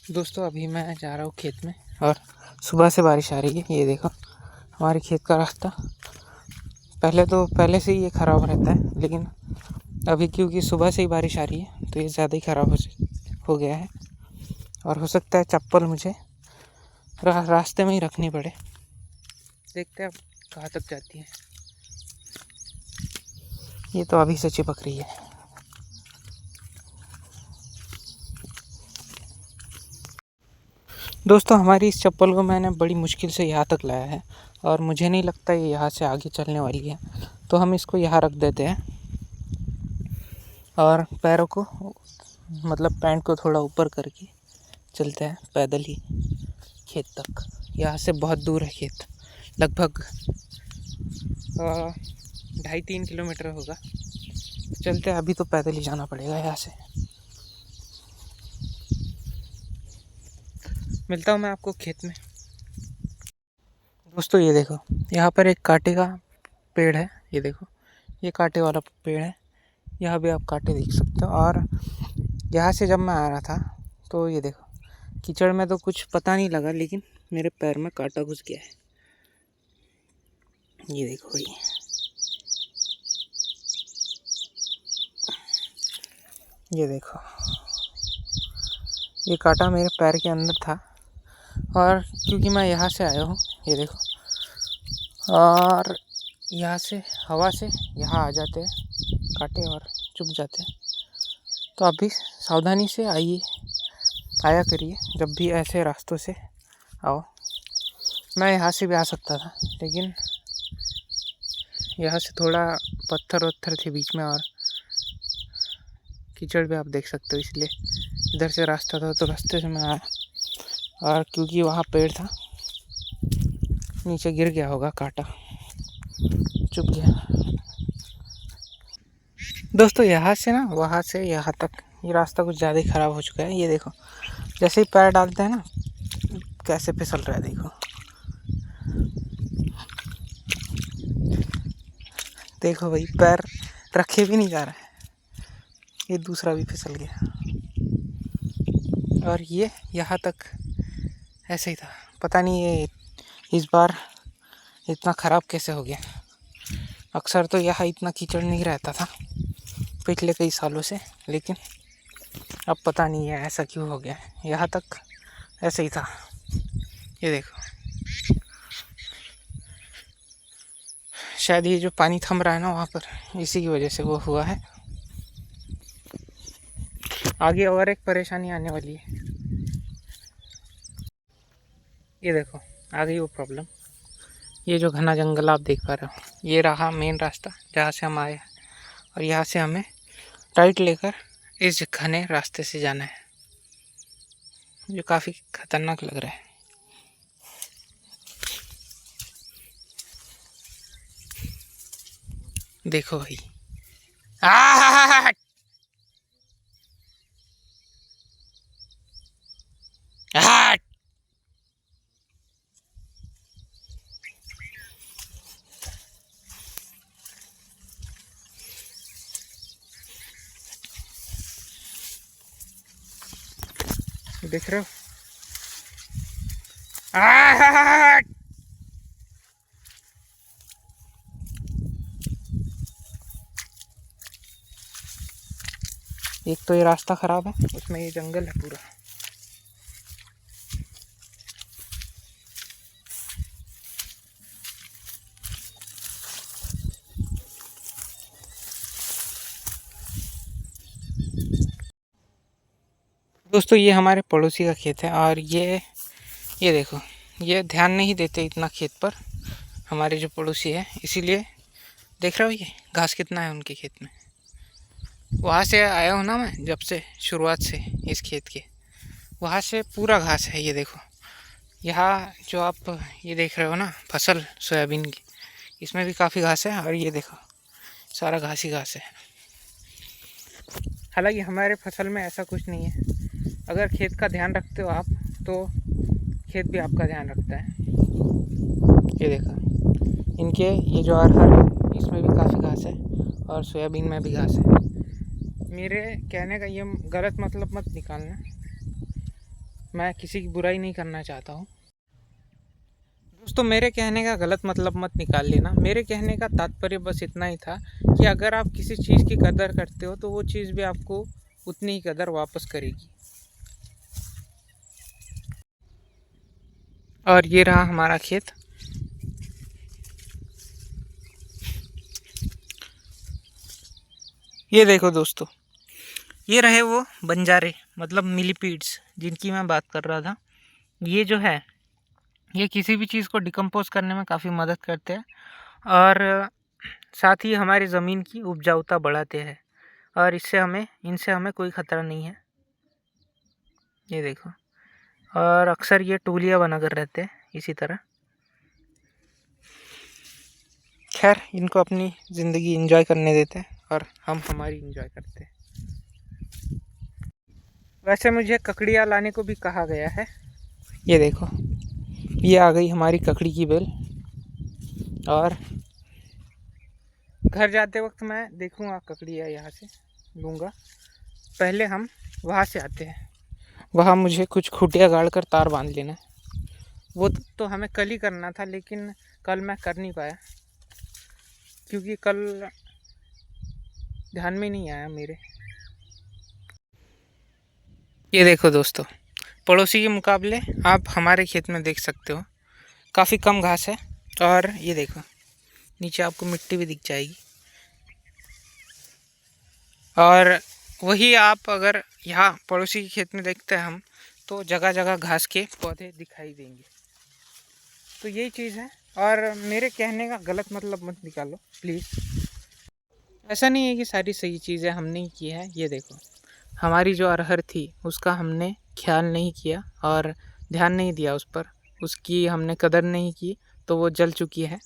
दोस्तों अभी मैं जा रहा हूँ खेत में और सुबह से बारिश आ रही है। ये देखो हमारे खेत का रास्ता पहले से ही ये ख़राब रहता है, लेकिन अभी क्योंकि सुबह से ही बारिश आ रही है तो ये ज़्यादा ही ख़राब हो गया है। और हो सकता है चप्पल मुझे रास्ते में ही रखनी पड़े। देखते हैं अब कहाँ तक जाती है। ये तो अभी से चिपक रही है। दोस्तों हमारी इस चप्पल को मैंने बड़ी मुश्किल से यहाँ तक लाया है और मुझे नहीं लगता ये यहाँ से आगे चलने वाली है, तो हम इसको यहाँ रख देते हैं और पैरों को मतलब पैंट को थोड़ा ऊपर करके चलते हैं पैदल ही खेत तक। यहाँ से बहुत दूर है खेत, लगभग 2.5-3 किलोमीटर होगा। चलते हैं, अभी तो पैदल ही जाना पड़ेगा यहाँ से। मिलता हूँ मैं आपको खेत में। दोस्तों ये देखो यहाँ पर एक कांटे का पेड़ है। ये देखो ये कांटे वाला पेड़ है, यहाँ भी आप कांटे देख सकते हो। और यहाँ से जब मैं आ रहा था तो ये देखो कीचड़ में तो कुछ पता नहीं लगा, लेकिन मेरे पैर में कांटा घुस गया है। ये देखो भाई, ये देखो ये कांटा मेरे पैर के अंदर था। और क्योंकि मैं यहाँ से आया हूँ, ये देखो, और यहाँ से हवा से यहाँ आ जाते हैं कांटे और चुभ जाते हैं। तो आप भी सावधानी से आया करिए जब भी ऐसे रास्तों से आओ। मैं यहाँ से भी आ सकता था, लेकिन यहाँ से थोड़ा पत्थर थे बीच में और कीचड़ भी आप देख सकते हो, इसलिए इधर से रास्ता था तो रास्ते से मैं आया। और क्योंकि वहाँ पेड़ था, नीचे गिर गया होगा, कांटा चुभ गया। दोस्तों यहाँ से ना वहाँ से यहाँ तक ये रास्ता कुछ ज़्यादा ही ख़राब हो चुका है। ये देखो जैसे ही पैर डालते हैं ना कैसे फिसल रहा है। देखो देखो भाई, पैर रखे भी नहीं जा रहा है, ये दूसरा भी फिसल गया। और ये यहाँ तक ऐसे ही था, पता नहीं ये इस बार इतना ख़राब कैसे हो गया। अक्सर तो यहाँ इतना कीचड़ नहीं रहता था पिछले कई सालों से, लेकिन अब पता नहीं है ऐसा क्यों हो गया। यहाँ तक ऐसे ही था। ये देखो शायद ये जो पानी थम रहा है ना वहाँ पर, इसी की वजह से वो हुआ है। आगे और एक परेशानी आने वाली है। ये देखो आ गई वो प्रॉब्लम। ये जो घना जंगल आप देख पा रहे हो, ये रहा मेन रास्ता जहाँ से हम आए, और यहाँ से हमें राइट लेकर इस घने रास्ते से जाना है, जो काफ़ी खतरनाक लग रहा है। देखो भाई, देख रहे हो? एक तो ये रास्ता ख़राब है, उसमें ये जंगल है पूरा। दोस्तों ये हमारे पड़ोसी का खेत है, और ये देखो ये ध्यान नहीं देते इतना खेत पर, हमारे जो पड़ोसी है। इसीलिए देख रहे हो ये घास कितना है उनके खेत में। वहाँ से आया हूँ ना मैं, जब से शुरुआत से इस खेत के, वहाँ से पूरा घास है। ये देखो यहाँ जो आप ये देख रहे हो ना फसल सोयाबीन की, इसमें भी काफ़ी घास है, और ये देखो सारा घास ही घास है। हालांकि हमारे फसल में ऐसा कुछ नहीं है। अगर खेत का ध्यान रखते हो आप तो खेत भी आपका ध्यान रखता है। ये देखो इनके ये जो अरहर है इसमें भी काफ़ी घास है, और सोयाबीन में भी घास है। मेरे कहने का ये गलत मतलब मत निकालना, मैं किसी की बुराई नहीं करना चाहता हूँ। दोस्तों मेरे कहने का गलत मतलब मत निकाल लेना। मेरे कहने का तात्पर्य बस इतना ही था कि अगर आप किसी चीज़ की कदर करते हो तो वो चीज़ भी आपको उतनी ही कदर वापस करेगी। और ये रहा हमारा खेत। ये देखो दोस्तों, ये रहे वो बंजारे मतलब मिलीपीड्स जिनकी मैं बात कर रहा था। ये जो है ये किसी भी चीज़ को डिकम्पोज करने में काफ़ी मदद करते हैं और साथ ही हमारी ज़मीन की उपजाऊता बढ़ाते हैं और इनसे हमें कोई ख़तरा नहीं है। ये देखो, और अक्सर ये टूलियाँ बनाकर रहते हैं इसी तरह। खैर इनको अपनी ज़िंदगी एंजॉय करने देते हैं और हम हमारी एंजॉय करते हैं। वैसे मुझे ककड़ियाँ लाने को भी कहा गया है। ये देखो, ये आ गई हमारी ककड़ी की बेल और घर जाते वक्त मैं देखूँगा ककड़ियाँ यहाँ से लूँगा। पहले हम वहाँ से आते हैं। वहाँ मुझे कुछ खूंटियाँ गाड़ कर तार बांध लेना है। वो तो हमें कल ही करना था, लेकिन कल मैं कर नहीं पाया क्योंकि कल ध्यान में नहीं आया मेरे। ये देखो दोस्तों, पड़ोसी के मुकाबले आप हमारे खेत में देख सकते हो काफ़ी कम घास है और ये देखो नीचे आपको मिट्टी भी दिख जाएगी। और वही आप अगर यहाँ पड़ोसी के खेत में देखते हैं हम तो जगह जगह घास के पौधे दिखाई देंगे। तो यही चीज़ है और मेरे कहने का गलत मतलब मत निकालो प्लीज़। ऐसा नहीं है कि सारी सही चीज़ें हमने ही की है। ये देखो, हमारी जो अरहर थी उसका हमने ख्याल नहीं किया और ध्यान नहीं दिया उस पर, उसकी हमने कदर नहीं की तो वो जल चुकी है।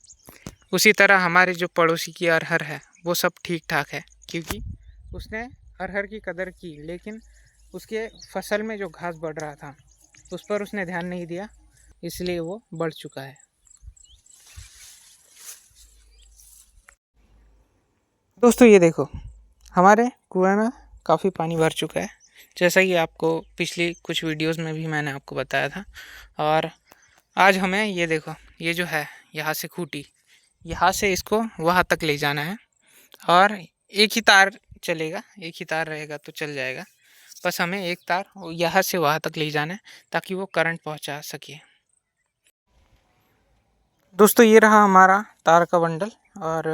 उसी तरह हमारे जो पड़ोसी की अरहर है वो सब ठीक ठाक है क्योंकि उसने अरहर की कदर की, लेकिन उसके फसल में जो घास बढ़ रहा था उस पर उसने ध्यान नहीं दिया, इसलिए वो बढ़ चुका है। दोस्तों ये देखो, हमारे कुएं में काफ़ी पानी भर चुका है, जैसा कि आपको पिछली कुछ वीडियोस में भी मैंने आपको बताया था। और आज हमें ये देखो, ये जो है यहाँ से खूंटी, यहाँ से इसको वहाँ तक ले जाना है और एक ही तार चलेगा, एक ही तार रहेगा तो चल जाएगा। बस हमें एक तार यहाँ से वहाँ तक ले जाना है ताकि वो करंट पहुँचा सके। दोस्तों ये रहा हमारा तार का बंडल और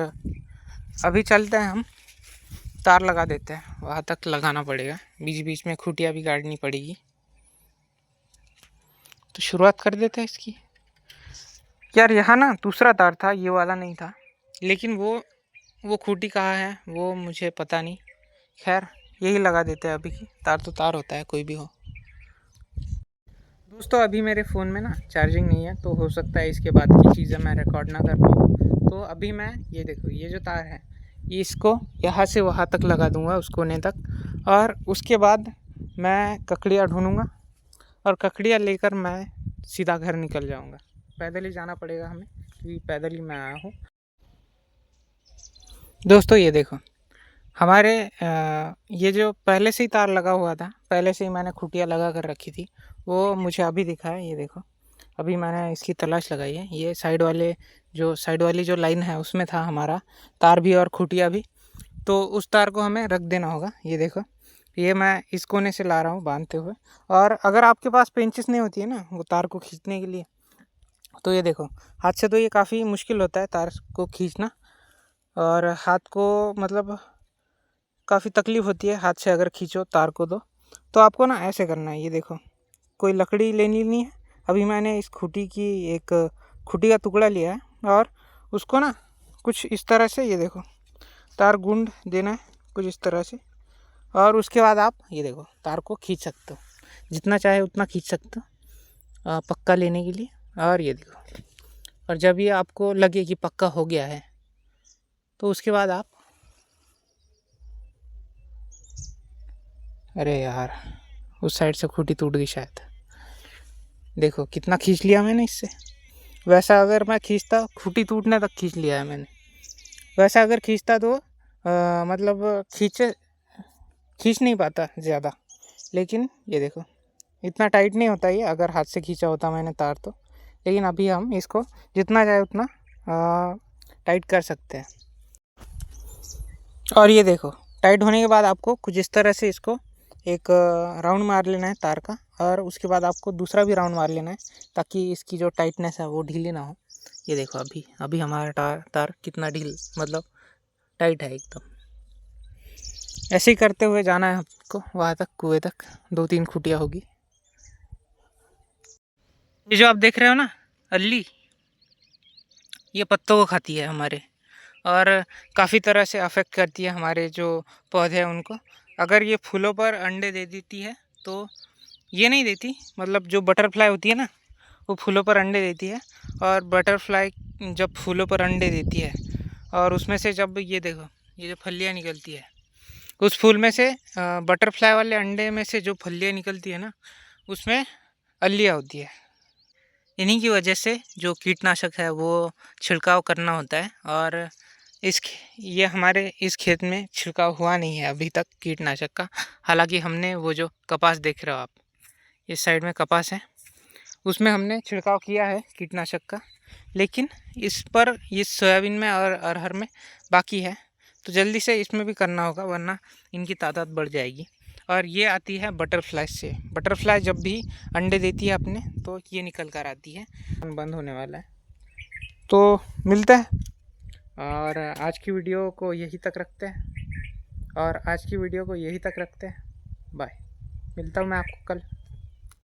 अभी चलते हैं, हम तार लगा देते हैं। वहाँ तक लगाना पड़ेगा, बीच बीच में खूंटियाँ भी गाड़नी पड़ेगी। तो शुरुआत कर देते हैं इसकी। यार यहाँ ना दूसरा तार था, ये वाला नहीं था, लेकिन वो खूंटी कहाँ है वो मुझे पता नहीं। खैर यही लगा देते हैं अभी की। तार तो तार होता है, कोई भी हो। दोस्तों अभी मेरे फ़ोन में ना चार्जिंग नहीं है, तो हो सकता है इसके बाद की चीज़ें मैं रिकॉर्ड ना कर पाऊँ। तो अभी मैं ये देखो, ये जो तार है ये इसको यहाँ से वहाँ तक लगा दूँगा, उस कोने तक। और उसके बाद मैं ककड़ियाँ ढूँढूँगा और ककड़ियाँ लेकर मैं सीधा घर निकल जाऊँगा। पैदल ही जाना पड़ेगा हमें क्योंकि पैदल ही मैं आया हूँ। दोस्तों ये देखो, हमारे ये जो पहले से ही तार लगा हुआ था, पहले से ही मैंने खूंटियाँ लगा कर रखी थी, वो मुझे अभी दिखा है। ये देखो, अभी मैंने इसकी तलाश लगाई है। ये साइड वाली जो लाइन है उसमें था हमारा तार भी और खूंटियाँ भी, तो उस तार को हमें रख देना होगा। ये देखो, ये मैं इस कोने से ला रहा हूँ बांधते हुए। और अगर आपके पास पेंचिस नहीं होती है ना वो तार को खींचने के लिए, तो ये देखो, हाथ से तो ये काफ़ी मुश्किल होता है तार को खींचना, और हाथ को मतलब काफ़ी तकलीफ़ होती है हाथ से अगर खींचो तार को। तो आपको ना ऐसे करना है। ये देखो, कोई लकड़ी लेनी नहीं है। अभी मैंने इस खूंटी की एक खूंटी का टुकड़ा लिया है और उसको ना कुछ इस तरह से, ये देखो, तार गूंद देना है कुछ इस तरह से। और उसके बाद आप ये देखो तार को खींच सकते हो, जितना चाहे उतना खींच सकते हो पक्का लेने के लिए। और ये देखो, और जब ये आपको लगे कि पक्का हो गया है तो उसके बाद आप, अरे यार उस साइड से खूंटी टूट गई शायद। देखो कितना खींच लिया मैंने इससे। वैसा अगर मैं खींचता, खूंटी टूटने तक खींच लिया है मैंने। वैसा अगर खींचता तो मतलब खींच नहीं पाता ज़्यादा। लेकिन ये देखो, इतना टाइट नहीं होता ये, अगर हाथ से खींचा होता मैंने तार तो। लेकिन अभी हम इसको जितना चाहे उतना टाइट कर सकते हैं। और ये देखो, टाइट होने के बाद आपको कुछ इस तरह से इसको एक राउंड मार लेना है तार का, और उसके बाद आपको दूसरा भी राउंड मार लेना है ताकि इसकी जो टाइटनेस है वो ढीली ना हो। ये देखो अभी हमारा तार कितना ढील मतलब टाइट है एकदम। ऐसे ही करते हुए जाना है आपको वहाँ तक, कुएं तक। 2-3 खुटिया होगी। ये जो आप देख रहे हो ना अल्ली, ये पत्तों को खाती है हमारे, और काफ़ी तरह से अफेक्ट करती है हमारे जो पौधे हैं उनको। अगर ये फूलों पर अंडे दे देती है तो, ये नहीं देती, मतलब जो बटरफ्लाई होती है ना वो फूलों पर अंडे देती है। और बटरफ्लाई जब फूलों पर अंडे देती है और उसमें से जब ये देखो ये जो फलियाँ निकलती है उस फूल में से, बटरफ्लाई वाले अंडे में से जो फलियाँ निकलती है ना उसमें अल्लियाँ होती है। इन्हीं की वजह से जो कीटनाशक है वो छिड़काव करना होता है। और ये हमारे इस खेत में छिड़काव हुआ नहीं है अभी तक कीटनाशक का। हालांकि हमने वो जो कपास देख रहे हो आप, इस साइड में कपास है, उसमें हमने छिड़काव किया है कीटनाशक का। लेकिन इस पर, इस सोयाबीन में और अरहर में बाकी है, तो जल्दी से इसमें भी करना होगा वरना इनकी तादाद बढ़ जाएगी। और ये आती है बटरफ्लाई से। बटरफ्लाई जब भी अंडे देती है अपने तो ये निकल कर आती है। बंद होने वाला है तो मिलता है। और आज की वीडियो को यहीं तक रखते हैं। बाय। मिलता हूँ मैं आपको कल।